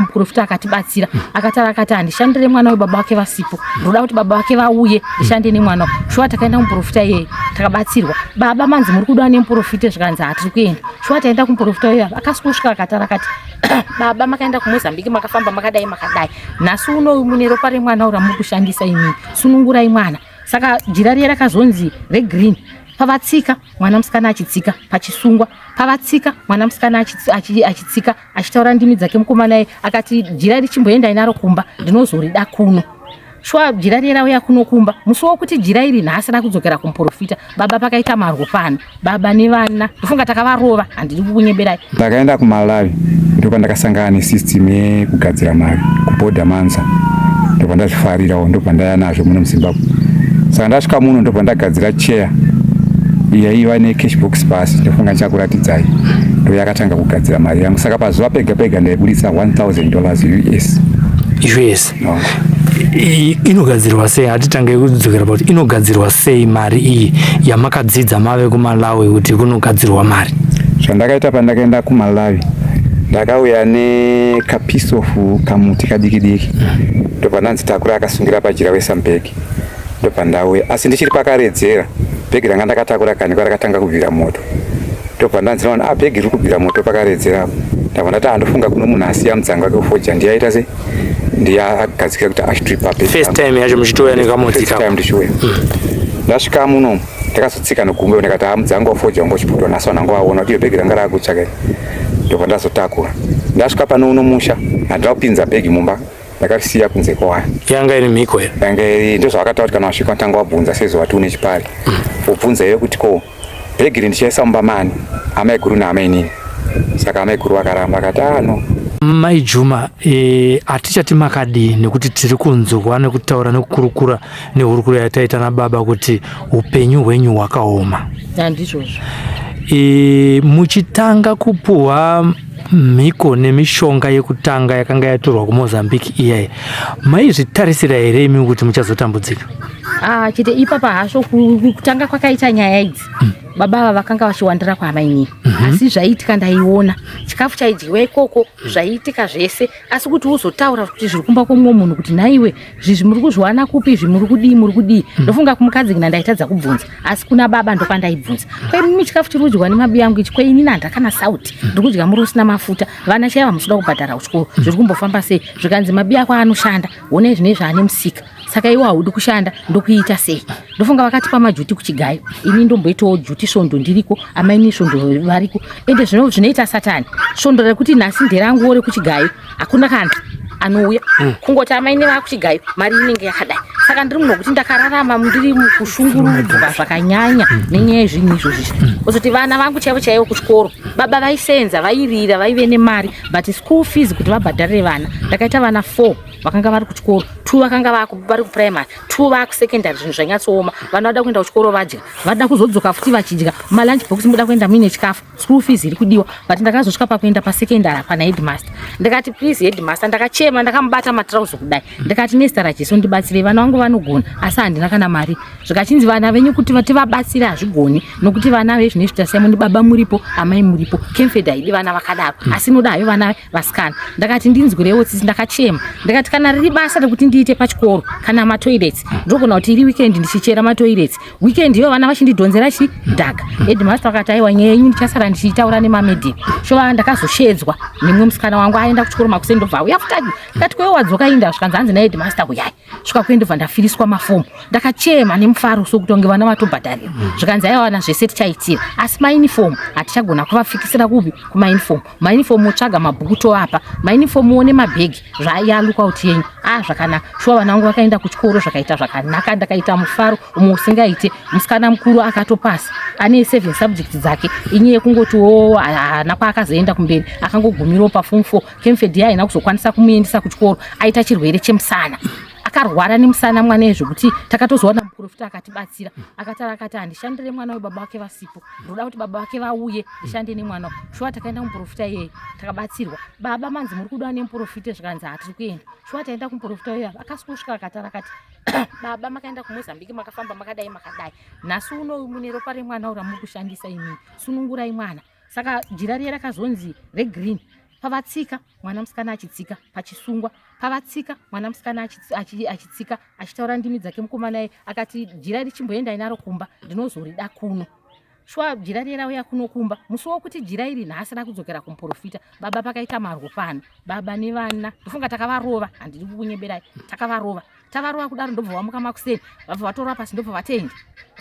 muprofita akatibatsira akatara akati handishandire mwana webaba wake vasipo, ndoda kuti baba wake vauye ndishande nemwana. Shuwa takaenda kumuprofita iyeyo takabatsirwa. Baba manzi muri kuda nemuprofita, zvikanzi hatiri kuenda. Shuwa taenda kumuprofita iyeyo akasvika akatara akati baba makaenda kuMozambique makafamba makadai makadai, nhasi uno mune ropa remwana ura muri kushandisa imini, sunungurai mwana. Saka jira riye rakazonzi regreen. Pavatsika mwana musikana achitsika pachisungwa, pavatsika mwana musikana achitsika achitaura ndimi dzake. Mukomana naye akati jira richimboenda inaro kumba ndinozorida kuno. Shwa jira riye rauya kuno kumba, musi wokuti jira iri nhasi rakudzokera kumuprofita, baba pakaita marwopano, baba nevana ndofunga takavarova, handidi kukunyeberai. Ndakaenda kuMalawi ndopandakasangana nesystem yekugadzira mari kubhodha Manza, ndopandazvifarirawo, ndopandaya nazvo muno muZimbabwe. Saka ndasvika muno ndopandagadzira chair iva necashbox pass, ndofunga ndichakuratidzai, ndoyakatanga kugadzira mari yangu. Saka pazuva pega pega ndaibudisa $1,000 US. No. Inogadzirwa sei? Hatitange kudzokera kuti inogadzirwa sei mari iyi yamakadzidza mave kuMalawi kuti kunogadzirwa mari? Zvandakaita pandakaenda kuMalawi, ndakauya nekapiece of kamuti kadiki diki, ndopandanzi takura akasungira pajira weSambeki, ndopandauya. Asi ndichiri pakaredzera bhegi ranga ndakatakura kani kwarakatanga kubvira moto, ndopandanzi naona bhegi riri kubvira moto pakaredzera. Ndapandati andofunga kuno munhu asiya mudzanga wake ufoja, ndiyaita se ndiyagadzikira kuti ashtripa bhegi. First time yacho muchitoya nekamuti ka? First time ndichiuya. Ndasvika muno ndakazotsika nogumbe, ndikati mudzanga wafoja ngochiputwa, nhasi wanangowaona kuti iyo bhegi ranga rakutsvaka. Ndopandazotakura ndasvika pano uno musha, handina kupinza bhegi mumba, ndakarisiya kunze kwaya. Yanga iri mhiko here? Yanga iri, ndozvakataura kuti kana wasvika tanga wabvunza sezvo wati une chipari, wobvunza iwe kuti ko bhegi iri ndichaisa mumba mani, amai guru naamai nini. Saka amai guru vakaramba akati no. Mai Juma, hatichati makadi nekuti tiri kunzwa nekutaura nekukurukura nehurukuro yataita nababa kuti upenyu hwenyu hwakaoma. Handizvozvo. Muchitanga kupuhwa mhiko nemishonga yekutanga yakanga yatorwa kuMozambique iyayi, maizvitarisira here imi kuti muchazotambudzika? Chete ipapa hasvo kutanga kwakaita nyaya idzi, baba ava vakanga vachiwandira kwaamainini, asi zvaitika ndaiona chikafu chaidyiwa ikoko zvaiitika zvese, asi kuti uzotaura kuti zviri kumba kwomumwe munhu kuti naiwe zvizi muri kuzviwana kupi, izvi muri kudii, ndofunga kumukadzi kana ndaitadza kubvunza, asi kuna baba ndopandaibvunza. Kwemimi chikafu chiri kudyiwa nemabvi angu ichi, kweini handakana sauti, ndiri kudya muri usina mafuta, vana chaiva musoda kubhadhara kuchikoro, zviri kumbofamba sei, zvikanzi mabvi ako anoshanda, wone zvinezvi ane musika, saka iwe haudi kushanda ndokuita sei. Ndofunga vakatipa majuti kuchigayo, ini ndomboitawo juti svondo ndiriko, amaini svondo variko, ende zvinoita satani. Svondo rekuti nhasi nderangu rekuchigayo hakuna kana anouya, kungoti amaini vakuchigayo mari inenge yakadai. Saka ndiri muno kuti ndakararama ndiri kushungurudzwa zvakanyanya nenyaya yezvinhu izvozvi. Kuzoti vana vangu chaivo chaivo kuchikoro, baba vaisenza, vairira, vaive nemari, but school fees kuti vabhadharire vana. Ndakaita vana 4 vakanga vari kuchikoro, 2 vakanga vari kuprimary, 2 vakusecondary, zvinhu zvanyatsooma. Vana vada kuenda kuchikoro vadya, vada kuzodzoka futi vachidya. Malunch box muda kuenda muine chikafu, school fees iri kudiwa. But ndakazosvika pakuenda pasecondary pana headmaster. Ndakati please headmaster, ndakachema, ndakamubata matrauzi kudai. Ndakati nezita raJesu ndibatsire, vana vangu vanogona, asi handina kana mari. Zvikachinzi vana venyu kuti vabatsire hazvigoni, nokuti vana vezvinezvi tasiyamo ndi baba muripo, amai muripo, Kemfed haidi vana vakadaro, asi nodayo vana vasikana. Ndakati ndinzwirewo tsitsi, ndakachema. Ndakati kana riri basa rekuti ndiite pachikoro kana matoilets, ndogona kuti iri weekend ndichichera matoilets, weekend iyo vana vachindidhonzera chidhaka. Headmaster akati aiwa nyaya yenyu ndichasara ndichitaura nemamedhi. Shova ndakazoshedzwa nemwe musikana wangu aenda kuchikoro makuseni, ndobva auya futadi. Ndakati kwewe wadzoka inda, zvikanzi hanzi naheadmaster uyai. Svika kuendobva ndafiriswa mafomu, ndakachema nemufaro sokuti vana vatobhadharira. Zvikanzi aiwa vana zvese tichaitira, asi mainifomu hatichagona kuvafikisira kupi kumainifomu. Mainifomu otsvaga mabhuku toapa, mainifomu one mabhegi zvaiyaluka kuti yenyu. Zvakanaka. Shuwa vana vangu vakaenda kuchikoro zvakaita zvakanaka, ndakaita mufaro umwe usingaite. Musikana mukuru akatopasa, ane 7 subjects dzake, inyaya yekungotiwo haana kwaakazoenda kumberi, akangogumirawo paform 4. Kemfed haina kuzokwanisa kumuendesa kuchikoro, aita chirwere chemusana. Akarwara nemusana mwana ezvokuti takatozoona muprofita akatibatsira, akatara akati handishandire mwana webaba wake vasipo, ndoda kuti baba wake vauye ndishande nemwana. Shuwa takaenda kumuprofita iyeyo takabatsirwa. Baba manzi muri kuda nemuprofita, zvikanzi hatiri kuenda. Shuwa taenda kumuprofita iyeyo akasvika akatara akati baba makaenda kuMozambique makafamba makadai makadai, nhasi uno mune ropa remwana ura muri kushandisa imini, sunungurai mwana. Saka jira riye rakazonzi regreen. pavatsika mwana musikana achitsika pachisungwa, pavatsika mwana musikana achitsika achitaura ndimi dzake mukomana akati jira richimboendai naro kumba ndinozorida kuno. Shwa jira rauya kuno kumba musi wokuti jira iri nhasi rakudzokera kumuprofita baba pakaita marwo baba nevana ndofunga takavarova, handidi kukunyeberai, tavarova kudaro ndobva vamuka makuseni vabva vatorwa pasi ndobva vatendi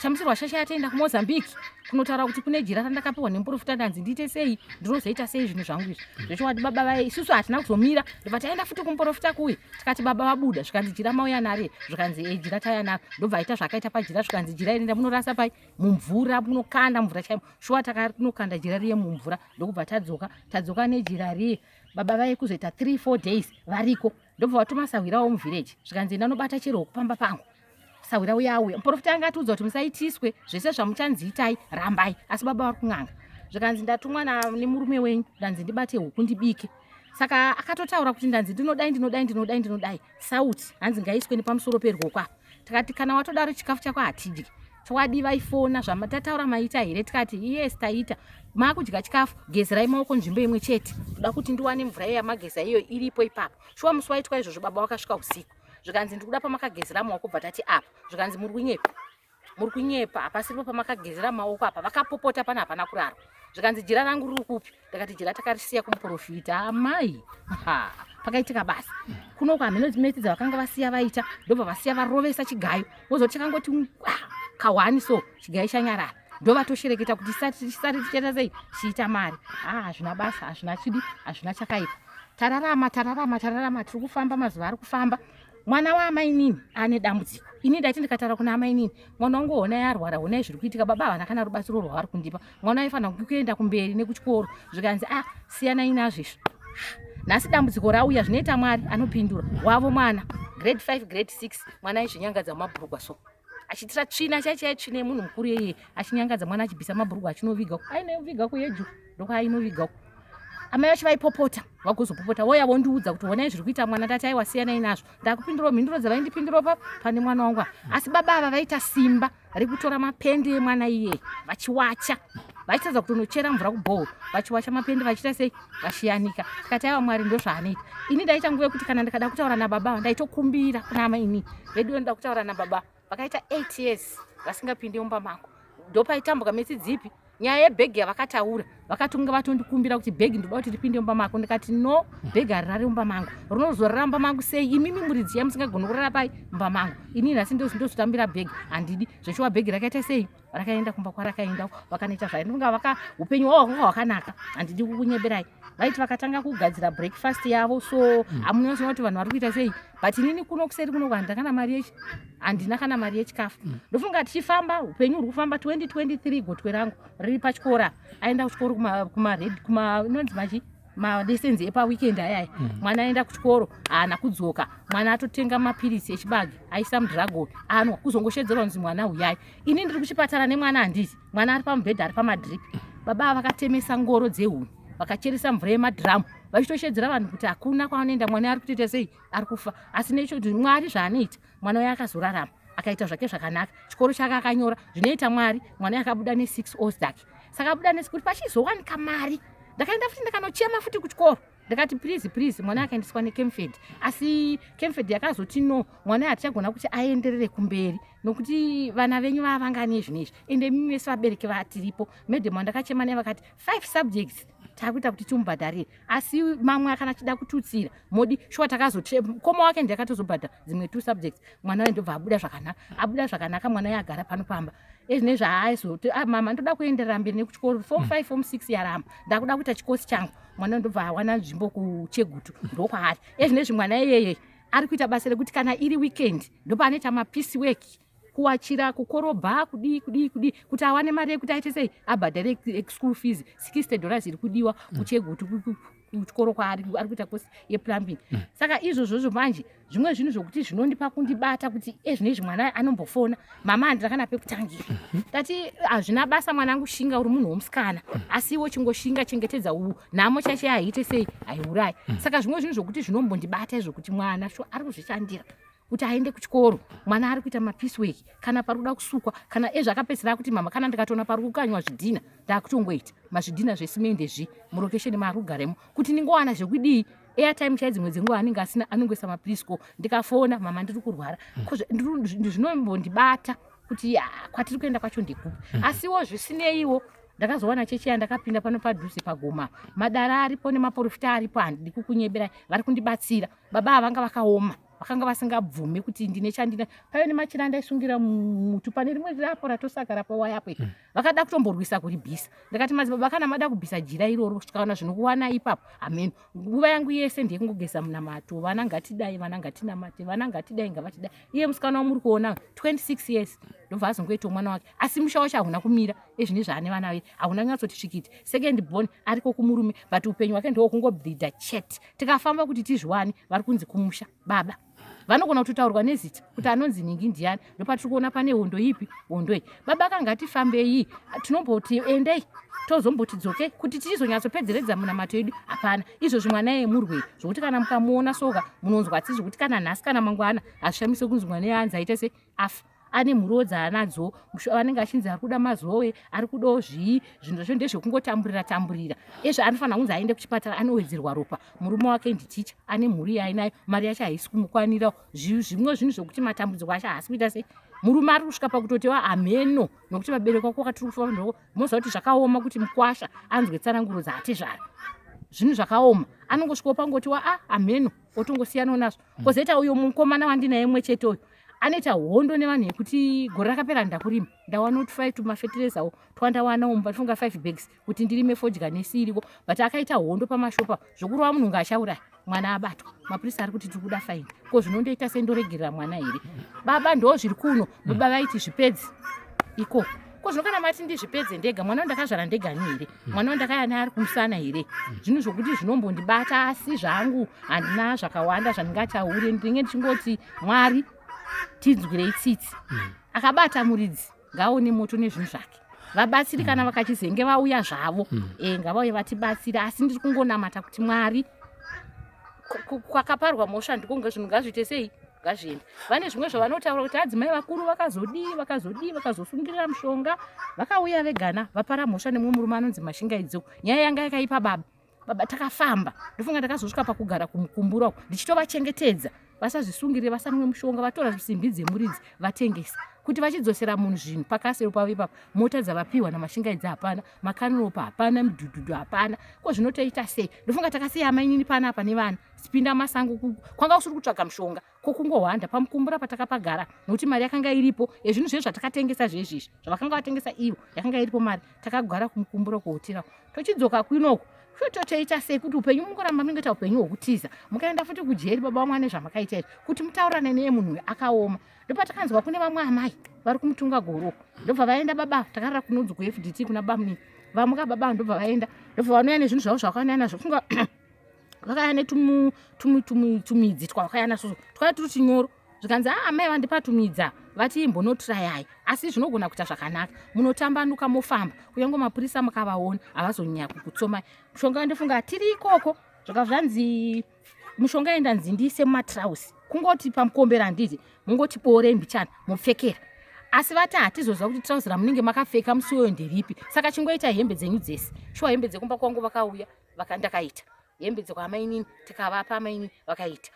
chamusirwa shasha yatenda kuMozambique kunotaura kuti kune jira randakapiwa nemuprofita ndanzi ndiite sei, ndinozoita sei zvinhu zvangu izvi zvechokwadi. Baba vai isusu hatina kuzomira ndobva taenda futi kumuprofita kuye tikati baba vabuda zvikanzi jira mauya nare zvikanzi jira tauya naro ndobva aita zvakaita pajira zvikanzi jira iri ndamunorasa pai mumvura munokanda mvura chaimo shuwa takanokanda jira riye mumvura ndokubva tadzoka nejira riye baba vai kuzoita 3-4 days variko ndobva vatuma sawira womuvillage zvikanzi ndanobata chero kupamba pangu sawira uyauya muprofita anga atiudza kuti musaitiswe zvese zvamuchanziitai rambai, asi baba vari kung'anga zvikanzi ndatumwa nemurume wenyu ndanzi ndibate huku ndibike. Saka akatotaura kuti ndanzi ndinodai sauti hanzi ngaiswe nepamusoro perwoko apa. Tikati kana watodaro chikafu chako hatidyi chwadi vaifona zvamatataura maita here, tikati yes taita makudya chikafu gezerai maoko nzvimbo imwe chete kuda kuti ndiwane mvura yamageza iyo iripo ipapo. Shuwa musi waitwa izvozvo baba wakasvika usiku zvikanzi ndikuda pamakagezera maoko bva tati apa zvikanzi muri kunyepa hapasiripo pamakagezera maoko apa vakapopota pana hapana kurarwa zvikanzi jira rangu riri kupi ndakati jira takarisiya kumuprofita amai pakaitika basa kuno kwamhinodzimeti dzavakanga vasiya vaita ndobva vasiya varovesa chigayo wozoti takangoti kawani so chigayo chanyarara ndovatoshereketa kuti chisati ticheta sei chiita mari hazvina basa hazvina chidi hazvina chakaipa. Tararama tiri kufamba mazuva ari kufamba. Mwana waamainini ane dambudziko ini ndati ndikataura kuna amainini mwana wangu honai arwara honai zviri kuitika baba havana kana rubatsiro rwavari kundipa mwana aifanira kuenda kumberi nekuchikoro zvikanzi siyanai nazvo izvi nhasi dambudziko rauya zvinoita Mwari anopindura. Wavo mwana grade 5 grade 6 mwana aizvinyangadza mumabhurugwa so achitira tsvina chaichaya munhu mukuru yeye achinyangadza mwana achibvisa mabhurugwa achinoviga ainoviga kuyeju ndokwainovigako amai vacho vaipopota vagozopopota voya vondiudza kuti honai zviri kuita mwana ndati aiwa siyanai nazvo ndakupindurawo mhinduro dzavaindipindurawo pane mwana wangu asi baba ava vaita simba rekutora mapende emwana iyeye vachiwacha vaitadza kutonochera mvura kubhohoro vachiwacha mapende vachiita sei vachiyanika. Tikati aiwa Mwari ndozvaanoita. Ini ndaita nguva yekuti kana ndikada kutaura nababa ndaitokumbira kuna amaini vedu ndoda kutaura nababa vakaita 8 years vasingapindi mumba mangu ndopaitambuka mesi dzipi nyaya yebhegi yavakataura vakatonga vatondikumbira kuti bhegi ndoda kuti ripinde mumba mako ndikati no bhegi harirari mumba mangu rinozorara mumba mangu sei imimi muridzi yamusingagoni kurara pai mumba mangu ini nhasi ndozotambira bhegi handidi zvechiwa bhegi rakaita sei rakaenda kumba kwarakaenda vakanoita zvainonga upenyu hwavo hwanga hwakanaka handidi kukunyeberai vaiti vakatanga kugadzira breakfast yavo so hamunoziva kuti vanhu vari kuita sei but inini kuno kuseri kuno handina kana mari yechikafu ndofunga tichifamba upenyu huri kufamba 2023 gotwe rangu riri pachikora aenda kuchikoro kumanonzi madesens epaweekend ayaya mwana aenda kuchikoro haana kudzoka mwana atotenga mapirisi echibagi aisa mudragon anwa kuzongoshedzerwa kunzi mwana uyai ini ndiri kuchipatara nemwana handisi mwana ari pamubhedha ari pamadrip baba vakatemesa ngoro dzehuni vakacheresa mvura yemadhiramu vachitoshedzera vanhu kuti hakuna kwaanoenda mwana ari kutoita sei ari kufa asi necho kuti Mwari zvaanoita mwana uya akazorarama akaita zvake zvakanaka chikoro chake akanyora zvinoita Mwari mwana akabuda ne6 osdak saka abuda nesikuti pachizowanika mari ndakaenda futi ndakanochema futi kuchikoro ndakati please mwana akaendeswa neCamfed asi Camfed yakazoti no mwana hatichagona kuti aenderere kumberi nokuti vana venyu vavangane zvinezvi ende mimi vese vabereki vatiripo madam ndakachema naye vakati 5 subjects takuita kuti timubhadharire asi mamwe akana chida kututsira modi shuwa takazokoma wake ndakatozobhadha dzimwe 2 subjects mwana waye ndobva abuda zvakanaka mwana waye agara pano pamba ezvine zvaaizoti mama ndoda kuenderera mberi nekuchikoro form 5 form 6 yarama ndakuda kuita chikosi changu mwana ndobva awana nzvimbo kuChegutu ndokwaari ezvinezvi mwana iyeye ari kuita basa rekuti kana iri weekend ndopanoita mapiece work kuwachira kukorobha kudi kuti awane mari yekuti aite sei abhadhare school fees $60 iri kudiwa kuChegutu kuchikoro kwaari ari kuita kosi yeplumbing saka izvozvo manje zvimwe zvinhu zvokuti zvinondipa kundibata kuti ezvinezvi mwana anombofona mama handina pekutangira tati hazvina basa mwanangu shinga uri munhu womusikana asi iwo chingoshinga chengetedza nhamo chache aite sei aiurayi saka zvimwe zvinhu zvokuti zvinombondibata izvokuti mwana ari kuzvishandira kuti aende kuchikoro, mwana ari kuita mapiece work, kana parikuda kusukwa, kana ezvakapedzera kuti mama kana ndikatona parikukanywa zvidhina ndakutongoita mazvidhina zvesimende murokesheni marugaremo kuti ningowana zvekudii airtime chaidzo mwedzi nguva anenge asina anongoisa mapirisko ndikafona mama ndiri kurwara zvinombondibata kuti kwatiri kuenda kwacho ndikupi asiwo zvisineiwo ndakazowana chechi yandakapinda pano padhuze pagoma madara aripo nemaprofita aripo handidi kukunyeberai vari kundibatsira baba vanga vakaoma vakanga vasingabvume kuti ndine chandina paive nemachiranda aisungira mutu pane rimwe rapo ratosagara pawayapo vakada kutomborwisa kuribhisa ndakati madzibaba kana mada kubhisa jira iroro tikaona zvinokuwana ipapo amen nguva yangu yese ndekungogeza munamato vana ngatidai vana ngatinamate vana ngatidai ngavatidai iye musikana wamuri kuona 26 years ndobva azongoita mwana wake asi musha wacho hauna kumira ezvine zvaane vana vere hauna nyatsoti svikiti second born ariko kumurume but upenyu hwake ndowokungobhidha chet tikafamba kuti tizviwane vari kunzi kumusha baba vanogona kutotaurwa nezita kuti anonzi ningi ndiani ndopatiri kuona pane hondo ipi hondo iyi baba kangatifambei tinomboti endei tozombotidzoke kuti tichizonyatsopedzeredza munamato edu hapana izvozvi mwana yemurwei zvokuti kana mukamuona soga munonzwa tsi zvokuti kana nhasi kana mangwana hazvishamise kunzi mwana yeanzi aita se afa ane mhuriwo dzaanadzo vanenge achinzi ari kuda mazowe ari kudawo zvii zvinhu zvacho ndezvekungotamburira anofanira kunzi aende kuchipatara anowedzerwa ropa murume wake nditicha ane mhuri yainayo mari yacho haisi kumukwanirawo zvimwe zvinhu zvokuti matambudziko acho haasi kuita sei murume ari kusvika pakutotiwa ameno nokuti vabereki wako wakatiri kufa vanhu moziva kuti zvakaoma kuti mukwasha anzwe tsananguro dzaatezvara zvinhu zvakaoma anongosvikawo pangotiwa ameno otongosiyanawo nazvo kozoita uyo mukomana wandinaye mwe chete uyu anoita hondo nevanhu yekuti gore rakapera ndakurima ndawana kuti 5 mafetirizawo twandawana mbafunga 5 bags kuti ndirime fodya nesiriko but akaita hondo pamashopa zvokurova munhu ngaashauraya mwana abatwa mapurisa ari kuti tiri kuda faini ko zvinondoita sendoregerera mwana here baba ndo zviri kuno baba vaiti zvipedzi iko ko zvinokana mati ndizvipedze ndega mwana wandakazvara ndegani here mwana wandakayana ari kumusana here zvinhu zvokuti zvinombondibata asi zvangu handina zvakawanda zvandingataure ndinenge ndichingoti mwari tinzwirei tsitsi akabata muridzi ngaone moto nezvinhu zvake vabatsiri kana vakachizenge vauya zvavo ngavauye vatibatsira asi ndiri kungonamata kuti mwari kwakaparwa mhosva ndikunge zvinhu ngazviite sei ngazviende vane zvimwe zvavanotaura kuti adzimai vakuru vakazosungirira mushonga vakauya vegana vapara mhosva nemumwe murume anonzi mashingaidzo nyaya yanga yakaipa baba takafamba ndofunga ndakazosvika pakugara kumukumbura uko ndichitovachengetedza vasazvisungirire vasanwe mushonga vatora simbi dzemuridzi vatengesa kuti vachidzosera munhu zvinhu pakasero pavo ipapo mota dzavapiwa namashingaidzi hapana makanopa hapana midhudhudhu hapana ko zvinotoita sei ndofunga takasiya amainini panapa nevana sipinda masango kwanga usiri kutsvaga mushonga kokungohwanda pamukumbura patakapagara nokuti mari yakanga iripo ezvinhu zvezvo zvatakatengesa zvezvizvi zvavakanga vatengesa ivo yakanga iripo mari takagara kumukumbura kuhoterawo tochidzoka kwinoko totoita sei kuti upenyu mungoramba mungoita upenyu hwokutiza mukaenda futi kujeri baba vamwane zvamakaita izvi kuti mutaurane neye munhu akaoma ndopatakanzwa kune vamwe amai vari kumutunga goroko ndobva vaenda baba takarara kunonzi kuFDT kuna bamuni vamuka baba ndobva vaenda ndobva vanouya nezvinhu zvavo zvavakauya nazvo funga vakauya netumidzi twavakauya nazvo twakauya turi chinyoro zvikanzi amai vandipa tumidza vati imbonotirayai asi zvinogona kuita zvakanaka munotambanuka mofamba kunyange mapurisa mukavaona havazonyanya kukutsomai mushonga ndofunga tiri ikoko zvakazvanzi mushonga enda nzindise mumatrausi kungoti pamukombera handiti mungoti bore mbichana mupfekera asi vati hatizoziva kuti trausi ramunenge makapfeka musi uyo nderipi saka chingoita hembe dzenyu dzese shuwa hembe dzekumba kwangu vakauya vakandakaita hembe dzekwaamainini tikavapa amainini vakaita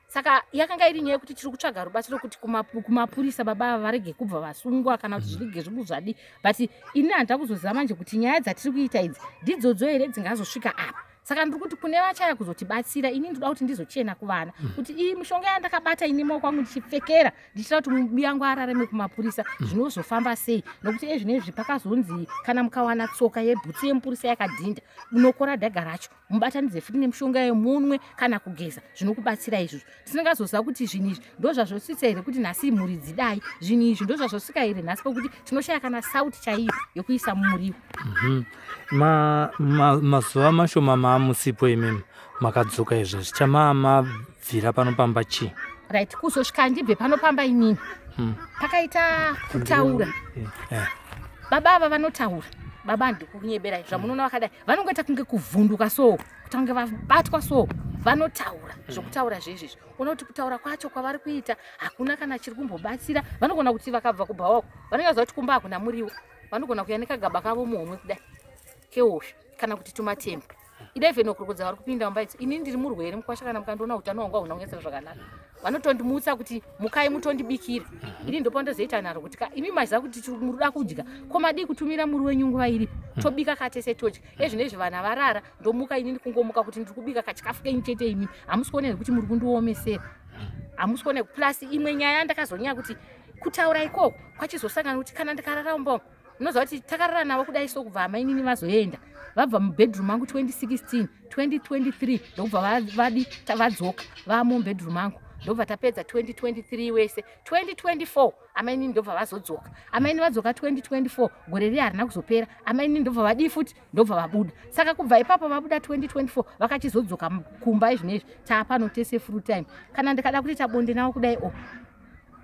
saka yakanga iri nyaya yekuti tiri kutsvaga rubatsiro kuti kumapurisa baba varege kubva vasungwa kana kuti zvirige zvekuzvadi but ini handida kuzoziva manje kuti nyaya dzatiri kuita idzi ndidzodzo here dzingazosvika apa saka ndiri kuti kune vachaya kuzotibatsira ini ndoda kuti ndizochena kuvana kuti iyi mishonga yandakabata ini maoko angu ndichipfekera ndichida kuti mubi yangu ararame kumapurisa zvinozofamba sei nokuti ezvinezvi pakazonzi kana mukawana tsoka yebhutsu yemupurisa yakadhinda unokora dhaga racho mubatanidze futi nemishonga yemunwe kana kugeza zvinokubatsira izvozvo tisingazoziva kuti zvinhu izvi ndo zvazvosvitsa here kuti nhasi muridzi dai zvinhu izvi ndo zvazvosvika here nhasi pekuti tinoshaya kana sauti chaiyo yokuisa mumuriwo mazuva mashoma maamusipo imimi makadzoka izvezvi chamamabvira panopamba chii right kuzosvika ndibve panopamba inini pakaita kutaura baba ava vanotaura baba handikukunyeberai zvamunoona vakadai vanongoita kunge kuvhunduka so vatange vabatwa so vanotaura zvokutaura zvezvizvi. Unoona kuti kutaura kwacho kwavari kuita hakuna kana chiri kumbobatsira. Vanogona kuti vakabva kubva wako vanenge vaziva kuti kumba hakuna muriwo, vanogona kuya nekagaba kavo muhomwe kudai keozvo kana kuti tumatemba. Ida even okurukodza vari kupinda mumba idzi, ini ndiri murwere mukwasha kana mukandoona utano hwangu hahuna kunyatsa zvakanaka, vanotondimutsa kuti mukai mutondibikira. Ini ndopandozoita naro kuti imi maziva kuti muruda kudya ko madii kutumira muri wenyu nguva iripo tobika katese todya. Ezvinezvi vana varara ndomuka inini kungomuka kuti ndiri kubika kachikafu kenyu chete. Imi hamusikuonera kuti muri kundiomesera, hamusikuonera. Plus imwe nyaya yandakazonyaya kuti kutaura ikoko kwachizosangana kuti kana ndikarara mumba munoziva kuti takarara navo kudai so kubva amainini vazoenda vabva mubedroom mangu 2016 2023 ndokubva vadzoka vamo mubedroom mangu ndobva tapedza 2023 wese 2024 amainini ndobva vazodzoka. Amainini vadzoka 2024 gore riye harina kuzopera, amainini ndobva vadii futi ndobva vabuda. Saka kubva ipapo vabuda 2024 vakachizodzoka kumba izvinezvi taapano tese full time. Kana ndikada kuita bonde navo kudai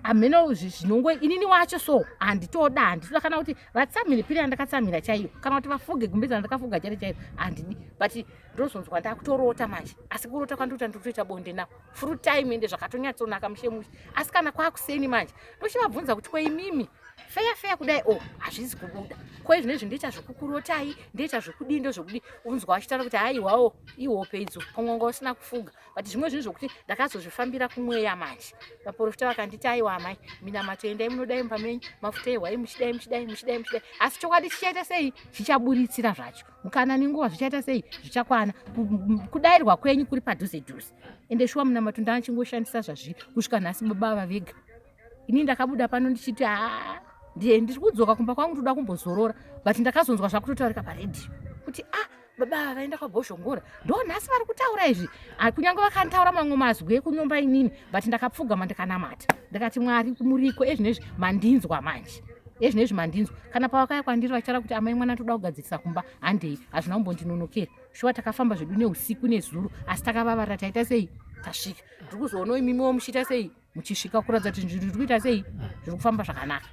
ameno zvinongwe inini wacho so handitoda, handitoda kana kuti vatsamire piri andakatsamira chaiyo, kana kuti vafuge gumbeza ndakafuga chari chaiyo handidi. But ndozonzwa ndakutorota manje, asi kurota kwandoita ndikutoita bonde navo full time ende zvakatonyatsonaka mushemushi. Asi kana kwakuseni manje ndochivabvunza kuti kweimimi feya kudai hazvizi kubuda ko izvinezvi ndoita zvekukurotai, ndoita zvekudii ndozvekudii. Unzwa achitaura kuti haiwawo ihope idzo pamwanga usina kufuga. But zvimwe zvinhu zvokuti ndakazozvifambira kumweya manje. Vaprofita vakanditi aiwa amai minamato endai munodai mumba menyu, mafuta ehwai muchidai. Asi chokwadi chichaita sei chichaburitsira zvacho, mukana nenguva zvichaita sei zvichakwana, kudairwa kwenyu kuri padhuze. Ende shuwa munamato ndachingoshandisa zvazviri kusvika nhasi baba vega. Ini ndakabuda pano ndichiti ndiri kudzoka kumba kwangu toda kumbozorora. But ndakazonzwa zvakutotaurika paredhiyo kuti baba vaenda kwabhozhongora ndo nhasi vari kutaura izvi. Kunyange vakantaura mamwe mazwi ekunyomba inini, but ndakapfugama ndikanamata ndikati Mwari muriko, ezvinezvi mandinzwa manje, ezvinezvi mandinzwa. Kana pavakaya kwandiri vachara kuti amai mwana toda kugadzirisa kumba handei, hazvina kumbondinonokera. Shuwa takafamba zvedu neusiku nezuro, asi takavavarira taita sei tasvika. Ndiri kuzoona imimiwo muchiita sei muchisvika kuratidza kuti zviri kuita sei zviri kufamba zvakanaka.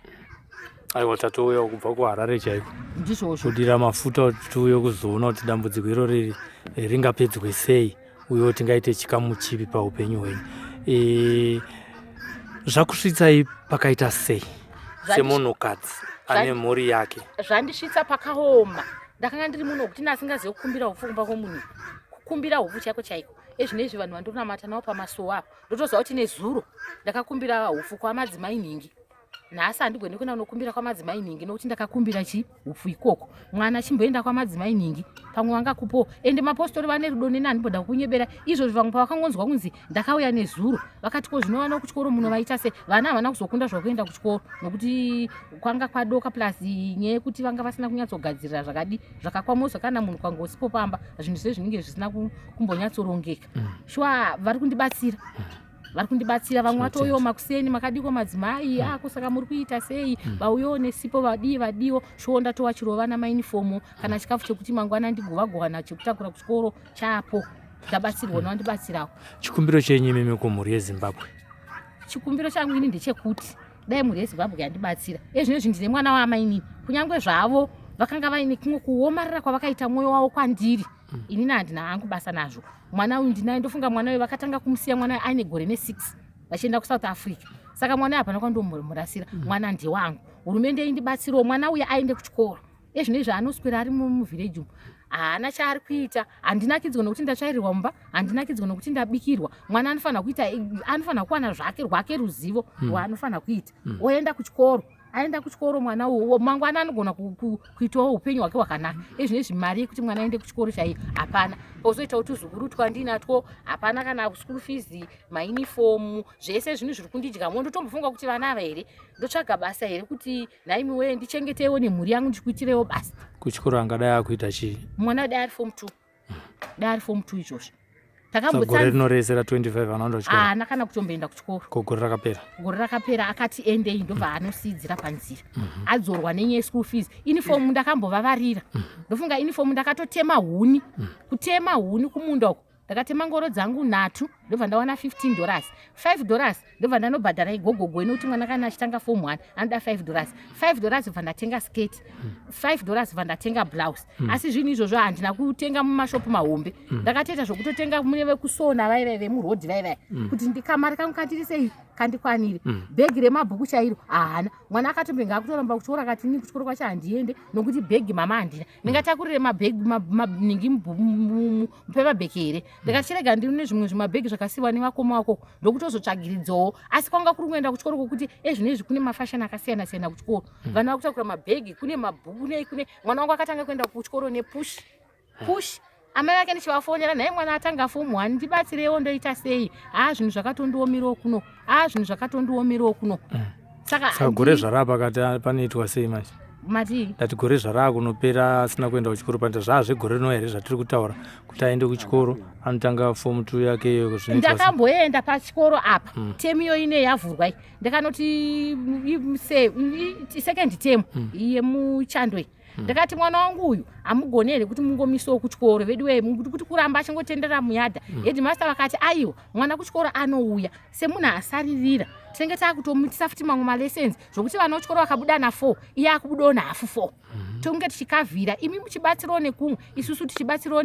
Aiwa tatouya kubva kuHarare chaiko ndizvozvo kudira mafuta kuti tiuye kuzoona kuti dambudziko irori ringapedzwe sei uye tingaite chikamu chipi paupenyu hwenyu. Zvakusvitsai pakaita sei semunhukadzi ane mhuri yake? Zvandisvitsa pakaoma. Ndakanga ndiri munhu wekuti ndasingazivi kukumbira hupfu kumba kwomunhu, kukumbira hupfu chaiko chaiko. Ezvinezvi vanhu vandonamata navo pamasuo apo ndotoziva kuti nezuro ndakakumbira hupfu kwamadzimai nhingi. Nhasi handigoni kuenda kunokumbira kwamadzimai nhingi nokuti ndakakumbira hupfu ikoko. Mwana chimboenda kwamadzimai nhingi pamwe vangakupo. Ende mapostori vane rudo neni handimboda kunyebera. Izvozvo vamwe pavakangonzwa kunzi ndakauya nezuro vakati ko zvinovana kuchikoro munhu vaita se vana havana kuzokunda zvakuenda kuchikoro nokuti kwanga kwadoka. Plus nyaya yekuti vanga vasina kunyatsogadzirira zvakadi zvakakwamosa kana munhu kwanga usipo pamba zvinhu zvinenge zvisina kumbonyatsorongeka. Shuwa vari kundibatsira vamwe vatoyoma kuseni makadiko madzimai kusaka muri kuita sei vauyawo nesipo vadiwo shuwa ndatova chirova namainifomu kana chikafu chekuti mangwana ndigovagwana chekutakura kuchikoro chapo ndabatsirwa navandibatsirawo. Chikumbiro chenyu imimi kumhuri yeZimbabwe? Chikumbiro changu ini ndechekuti dai mhuri yeZimbabwe yandibatsira. Ezvinezvi ndine mwana waamainini, kunyange zvavo vakanga vaine kumwe kuomarara kwavakaita mwoyo wavo kwandiri, inini handina hangu basa nazvo. Mwana uyu ndinaye ndofunga mwana uyu vakatanga kumusiya mwana uyu aine gore ne6 vachienda kuSouth Africa. Saka mwana uyu hapana kwandomurasira, mwana ndewangu. Hurumende indibatsirawo mwana uyu aende kuchikoro. Ezvinezvi anoswera ari muvhireji umu haana chaari kuita. Handinakidzwa nokuti ndatsvairirwa mumba, handinakidzwa nokuti ndabikirwa. Mwana anofanira kuwana zvake rwake ruzivo rwaanofanira kuita. Oenda kuchikoro, aenda kuchikoro mwana uwo mangwana anogona kuitawo upenyu hwake hwakanaka. Ezvinezvi mari yekuti mwana aende kuchikoro chaiyo hapana. Pozoita kuti zukuru twandinatwo hapana, kana school fees, mainifomu, zvese zvinhu zviri kundidya. Ndotombofunga kuti vana ava here ndotsvaga basa here kuti naimiwe ndichengetewo nemhuri yangu ndikuitirewo basa. Kuchikoro angadai akuita chii? Mwana dai ari form 2, dai ari form 2 izvozvo. Gore rinoresera 25 anoenda kuchikoro? Haana kana kutomboenda kuchikoro. Ko gore rakapera? Gore rakapera akati endei ndobva anosidzira panzira. Adzorwa nenyaya school fees. Inifomu ndakambovavarira. Ndofunga inifomu ndakatotema huni. Kutema huni kumunda uko. Ndakatema ngoro dzangu 3 ndobva ndawana $15. $5 ndobva ndanobhadhara igogogo inokuti mwana kana achitanga form 1 anoda $5. $5 bva ndatenga skate, $5 bva ndatenga blouse. Asi zvinhu izvozvo handina kutenga mumashopu mahombe, ndakatoita zvokutotenga mune vekusona vaivai vemurodhi vaivai kuti ndikamari kangu kandirisei kandikwanire. Bhegi remabhuku chairo haana. Mwana akatombenge akutoramba kuchikora akati ini kuchikoro kwacho handiende nokuti bhegi mama handina. Ndingatakurire mabhegi ningi mupepabheki here. Ndikachirega ndiri nezvimwe zvimabhegi zvakasiyiwa nevakoma wako ndokutozotsvagiridzawo. Asi kwanga kuri kuenda kuchikoro kwokuti ezvinezvi kune mafashoni akasiyana siyana kuchikoro. Vanhu vakutakura mabhegi, kune mabhuku kune mwana wangu akatanga kuenda kuchikoro nepush. Amai vake ndichivafonera naye mwana atanga form 1 ndibatsirewo ndoita sei. Zvinhu zvakatondiomerawo kuno. Saka gore zvarapa kati panoitwa sei manje? Mati ndati gore zvaraa kunopera asina kuenda kuchikoro panda zvazvegore rino here zvatiri kutaura kuti aende kuchikoro anotanga form 2 yake zvinoitwa. Ndakamboenda pachikoro apa temu iyo ine yavhurwa ndakanoti second term yemuchandwe. Ndakati mwana wangu uyu amugonere kuti mungomisawo kuchikoro veduwe kuti kuramba achingotenderera muyadha. Headmaster vakati aiwa mwana kuchikoro anouya semunhu asaririra tinenge takutomutisa futi mamwe malessons zvokuti vana kuchikoro vakabuda na4 iye akubudawo na4. Tonge tichikavhira imi muchibatsirawo nekumwe isusu tichibatsirawo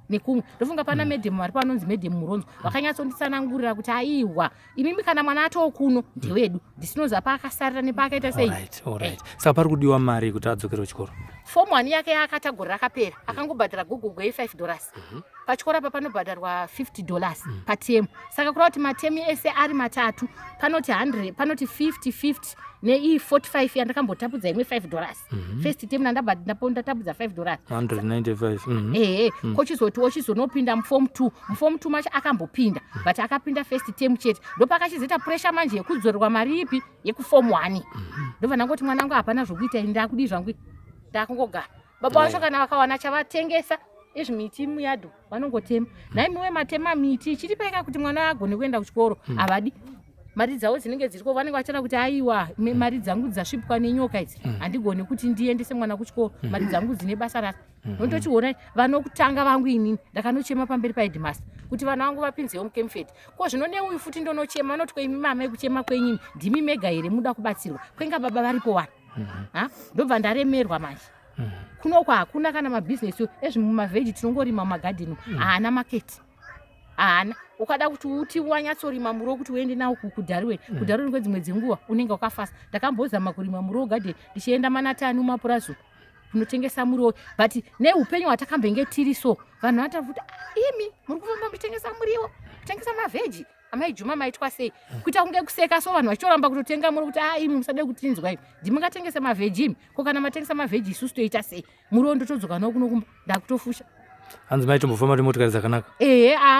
nekumwe. Ndofunga pana medhemu vari panonzi medhemu muronzo vakanyatsonditsanangurira kuti aiwa imimi kana mwana atoo kuno ndewedu ndisinoza paakasarira nepaakaita sei. Alright. Saka pari kudiwa mari kuti adzokere kuchikoro. Form 1 yake akatagora rakapera akangobhadhara gogogo $5. Pachikora apa panobhadharwa $50 patemu. Saka kureva kuti matemu ese ari matatu panoti 100 panoti 50 nei 45 yandakambotapudza imwe $5. First term ndatapudza $5 195. Kochizoti ochizonopinda muform 2. Muform 2 macho akambopinda but akapinda first term chete ndopakachizoita pressure manje yekudzorerwa mari ipi yekuform 1. Ndobva ndangoti mwana wangu hapana zvokuita ndakudi zvangu ndakungogara. Baba vacho kana vakawana chavatengesa ezvimiti muyadho vanongotema. Naimiwe matema miti chiri paika kuti mwana agone kuenda kuchikoro havadi. Mari dzavo dzinenge dziriko vanenge vachira kuti aiwa mari dzangu dzasvipwa nenyoka idzi handigoni kuti ndiendese mwana kuchikoro mari dzangu dzine basa rasa. Ndotochiona vanokutanga vangu inini ndakanochema pamberi paheadmaster kuti vana vangu vapinzewo mukemfed. Ko zvino neuyu futi ndonochema noti imi mama kuchema kwenyini ndimi mega here muda kubatsirwa kwenga baba varipo wani. Ndobva ndaremerwa manje. Kunoko hakuna kana mabhizinesi ezvimumavheji tinongorima mumagadheni haana maketi haana. Ukada kuti uti wanyatsorima muro kuti uende nawo kudhariwe kwedzimwe dzenguva unenge wakafasa. Ndakambozama kurima muro gadheni ndichienda Manatani mumapurazo kunotengesa muro but neupenyu hwatakambenge tiri so vanhu vatafuta imi muri kufamba muchitengesa muriwo kutengesa mavheji amai Juma maitwa sei kuita kunge kuseka so vanhu vachoramba kutotenga muri kuti imi musade kutinzwa imi ndimungatengesa mavheji imi ko kana matengesa mavheji isusu toita sei muriwo ndotodzoka nawo kuno kumba ndakutofusha. Hanzi maitombofamba nemotokari dzakanaka.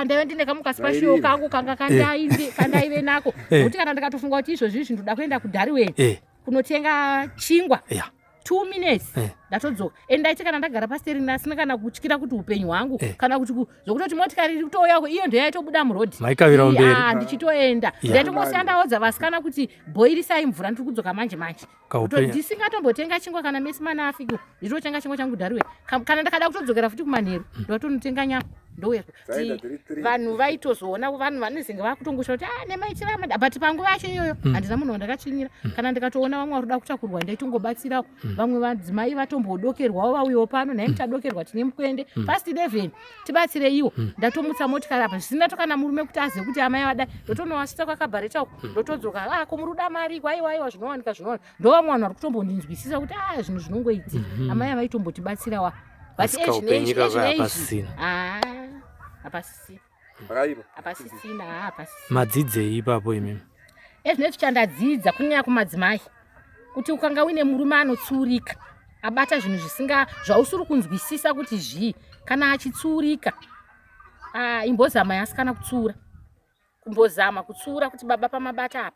Ndaive ndine kamukasipashiwo kangu kanga kandaive nako kuti kana ndikatofunga kuti izvozvi ndoda kuenda kudhariweni kunotenga chingwa 2 minutes ndatodzoka. Ndaiti kana ndagara pasitering asina kana kutyira kuti upenyu hwangu kana kuti zvokutoti motikari iri kutouya iyo ndo yaitobuda murodhi maikavira mberi ndichitoenda ndaitongosiya ndaudza vasikana kuti bhoirisai mvura ndiri kudzoka manje ndisingatombotenga chingwa kana mesimana afiki nditotenga chingwa changu dhariweni kana ndakada kutodzokera futi kumanheru ndotonotenga nyama ndowerwa. Vanhu vaitozoona vanhu vanezenge vakutongosha kuti nemaichiramada but panguva yacho iyoyo handina munhu wandakachinyira. Kana ndikatoona vamwe vari kuda kutakurwa ndaitongobatsirawo vamwe vadzimai vatombodokerwawo vauyawo pano naye mutadokerwa tine mukwende past 11 tibatsire iwo. Ndatomutsa motikari apa zvisina tokana murume kuti azive kuti amai vadai ndotonowasisa kwakabharetawo ndotodzoka muruda mari aiwa zvinowanika ndovamwe vanhu vari kutombondinzwisisa kuti zvinhu zvinongoitika amai avaitombotibatsirawa but hapasisina. Madzidzei ipapo imimi ezvinezvi chandadzidza kunyanya kumadzimai kuti ukanga uine murume anotsurika abata zvinhu zvausiri kunzwisisa kuti zvii kana achitsurika imbozama yasikana kutsura kumbozama kutsura kuti baba pamabata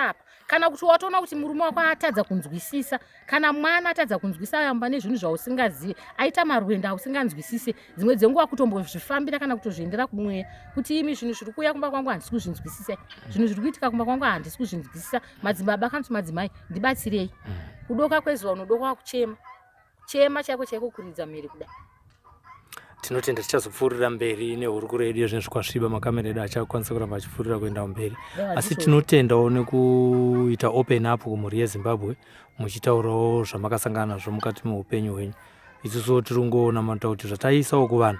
apa kana kuti watoona kuti murume wako atadza kunzwisisa kana mwana atadza kunzwisisa yamba nezvinhu zvausingazivi aita marwendo ausinganzwisise dzimwe dzenguva kutombozvifambira kana kutozviendera kumweya kuti imi zvinhu zviri kuuya kumba kwangu handisi kuzvinzwisisa zvinhu zviri kuitika kumba kwangu handisi kuzvinzwisisa. Madzibaba kanoti madzimai ndibatsirei kudoka kwezuva unodoka kuchema chaiko kuridza mhiri kudai. tinotenda tichazopfuurira mberi nehurukuro yedu yezvinhu kwasviba makamera edu achakwanisa kuramba achipfuurira kuenda mberi, asi tinotendawo nekuita open up kumhuri yeZimbabwe muchitaurawo zvamakasangana nazvo mukati meupenyu hwenyu. Isusu tiringoona mata kuti zvataisawo kuvanhu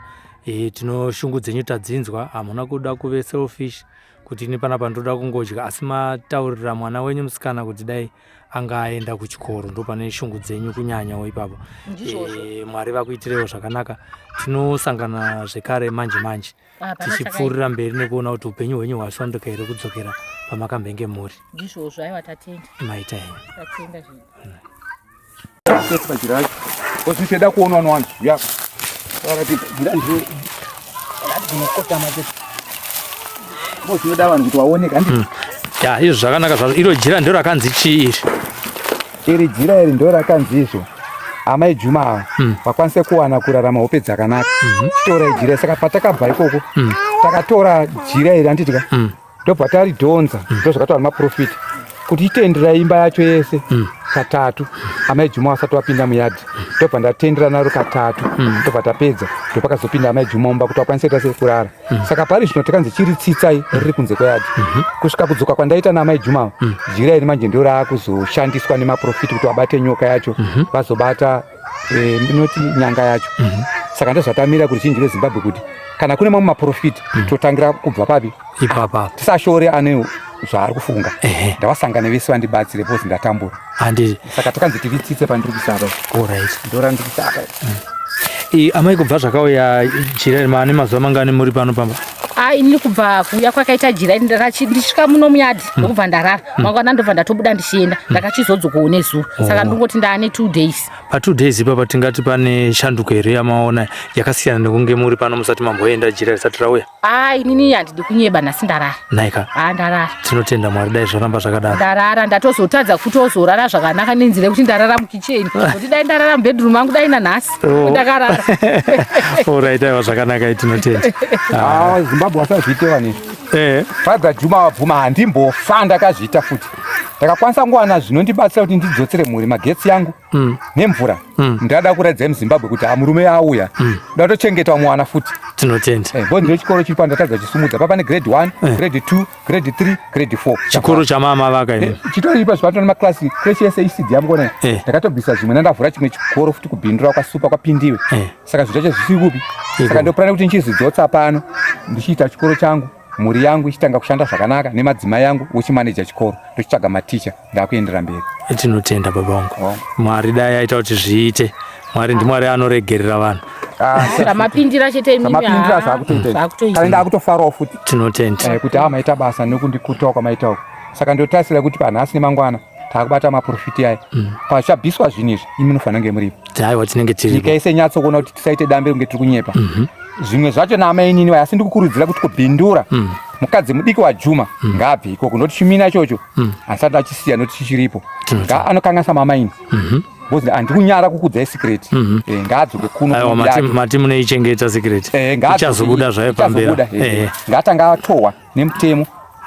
tinoshungu dzenyu tadzinzwa, hamuna kuda kuve selfish kuti ini panapa ndoda kungodya, asi mataurira mwana wenyu musikana kuti dai anga aenda kuchikoro, ndo pane shungu dzenyu kunyanyawo ipapo. Mwari vakuitirewo zvakanaka. Tinosangana zvekare manje tichipfuurira mberi nekuona kuti upenyu hwenyu hwasvanduka here kudzokera pamakambenge muri. Ndizvozvo aiwa tatenda. Maita henyu. Tatenda zvinhu. Kozviteda kuona wangu yako. Wakati ndanje Unokota maje. Zvinoda vanhu kuti vaoneka ndi. Ya, izvo zvakanaka zvazvo. Iro jira ndiro rakanzi chii? Iri jira iri ndiro rakanzi izvo. Amai Juma vakwanise kuwana kurarama upe dzakanaka. Tora jira saka patakabva ikoko. Takatora jira iri anditika. Ndobva taridhonza. Ndozvakataura maprofit. Kuti itendera imba yacho yese katatu. Amai Juma asati wapinda muyadhi. Ndobva ndatendera naro katatu. Ndobva tapedza. Ndopakazopinda amai Juma mumba kuti akwanise kuita sekurara. Saka pari zvino takanzi chiritsitsai riri kunze kweyadhi. Kusvika kudzoka kwandaita naamai Juma, jira iri manje ndio raakuzoshandiswa nemaprofiti kuti vabate nyoka yacho, vazobata inoti nyanga yacho. Saka ndozvatamira kuti chinji veZimbabwe kuti kana kune mamwe maprofiti totangira kubva papi ipapa. Tisashore ane zvaari kufunga. Ndavasangane vese vandibatsire pozi ndatambura. Saka takanzi tivitsitse pandiri kusaka. Alright. Ndora ndiri kusaka. Amai kubva zvakauya jira iri maane mazuva mangani muri pano pamba? Ini kubva kuuya kwakaita jira ndisvika muno muyadhi ndokubva ndarara. Mangwana ndobva ndatobuda ndichienda. Ndakachizodzokawo nezuva. Saka ndingoti ndaane 2 days. Pa 2 days ipapa tingati pane shanduko here yamaona yakasiyana nekunge muri pano musati mamboenda jira risati rauya? Inini handidi kunyeba nhasi ndarara. Naika. Ndarara. Tinotenda Mwari dai zvoramba zvakadaro. Ndarara ndatozotadza kutozorara zvakanaka nenzira kuti ndarara mukicheni. Kuti dai ndarara mubedroom mangu dai nanhasi. Ndakarara. Alright, aiwa zvakanaka tinotenda. Zimbabwe wasazviitewa nezvo. FatherJumaPt3 handimbofa ndakazviita futi. Ndakakwanisa nguwana zvinondibatsira kuti ndidzotsere mhuri magetsi yangu nemvura. Ndada kuratidza muZimbabwe kuti murume auya. Ndatochengeta mwana futi. Tinotenda. Ndiro chikoro chiri pandatadza chisumudza. Papa ne grade 1, grade 2, grade 3, grade 4. Chikoro chamama vaka ine. Chitori ipa zvato nemaklasi creche yese ECD yamukona. Ndakatobvisa zvimwe ndavhura chimwe chikoro futi kubhindura kwasupa kwapindiwe. Saka zvitacho zvisi kupi. Saka ndopurana kuti nchizodzotsa pano ndichiita chikoro changu. Muri yangu ichitanga kushanda zvakanaka nemadzimai yangu uchimaneja chikoro ndochitsvaga maticha ndakuendera mberi. Tinotenda baba vangu. Mwari dai aita kuti zviite. Mwari ndimwari anoregerera vanhu. Mapindira chete imimi. Mapindira zvakutoita. Kana ndakutofarawo futi. Tinotenda. Kuti maita basa nekundikutawo kwamaitawo. Saka ndotasira kuti panhasi nemangwana takubata maprofiti aya. Pachabviswa zvinhu izvi imi munofanira kunge muripo. Aiwa tinenge tiripo. Nyika yese nyatso kuona kuti tisaite dambe kunge tiri kunyepa. Zvimwe zvacho naamai inini asi ndikukurudzira kuti kubhindura mukadzi mudiki waJuma ngabve ikoko noti chimina chocho asati achisiya noti chichiripo anokanganisa mama ini bozi handikunyara kukudzai secret ngaadzoke kuno. Aiwa mati muneichengeta secret ichazobuda zvayo pamberi. Ngatanga atohwa nemutemo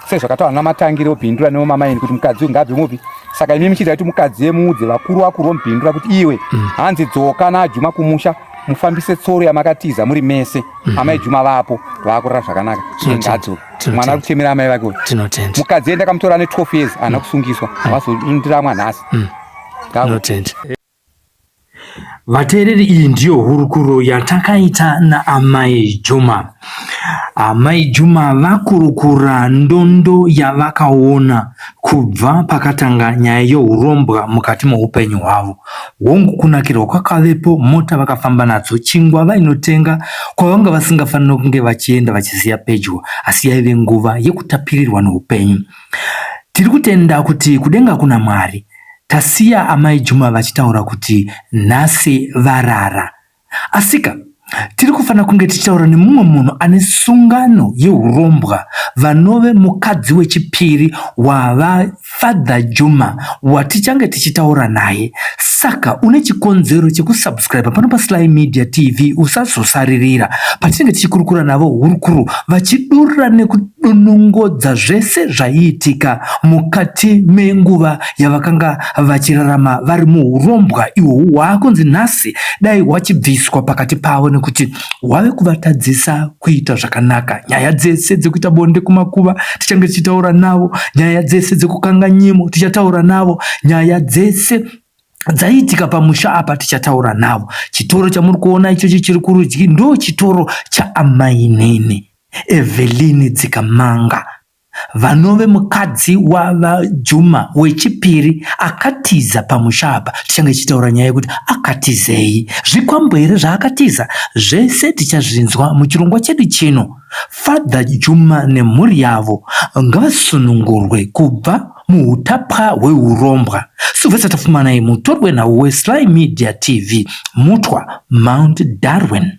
sezvakataura namatangiro obhindura nemama ini kuti mukadzi uyu ngabve mupi. Saka imi muchiita kuti mukadzi yemudze vakuru vomubhindura kuti iwe hanzi dzoka naJuma kumusha mufambise tsoro yamakatiza muri mese. Amai Juma vapo vakurara zvakanaka. Ngadzoke mwana ari kuchemera amai vake. Mukadzi enda kamutora ane 12 years ana kusungiswa avazondira mwanhasi. Tinotenda. Vateereri, iyi ndiyo hurukuro yatakaita naamai Juma. Amai Juma vakurukura ndondo yavakaona kubva pakatanga nyaya yeurombwa mukati muupenyu hwavo. Hongu kunakirwa kwakavepo, mota vakafamba nadzo, chingwa vainotenga kwavanga vasingafanira kunge vachienda vachiziya pedyo, asi yaive nguva yekutapirirwa neupenyu. Tiri kutenda kuti kudenga kuna Mwari. Tasiya amai Juma vachitaura kuti nhasi varara. Asika tiri kufanira kunge tichitaura nemumwe munhu ane sungano yeurombwa, vanove mukadzi wechipiri wava Father Juma watichange tichitaura naye. saka une chikonzero chekusubscribe pano paSly Media TV. Usazosaririra patinenge tichikurukura navo hurukuru vachidurura nekudonongodza zvese zvaiitika mukati menguva yavakanga vachirarama vari muhurombwa ihwo hwakunzi nhasi dai hwachibviswa pakati pavo nekuti hwave kuvatadzisa kuita zvakanaka. Nyaya dzese dzekuita bonde kumakuva tichange tichitaura navo, nyaya dzese dzekukanga nyimo tichataura navo, nyaya dzese dzaitika pamusha apa tichataura navo. Chitoro chamuri kuona ichochi chiri kurudyi ndo chitoro chaamainene Evelyn Dzikamanga, vanove Mukadzi Wavo Juma wechipiri akatiza pamusha apa. Tichange tichitaura nyaya yekuti akatizei, zvikwambwere zvaakatiza zvese tichazvinzwa muchirongwa chedu chino. Father Juma nemhuri yavo ngavasunungurwe kubva muhutapwa hwehurombwa. Suvesa tafumanai mutorwe nawo weSly Media TV, mutwa Mount Darwin.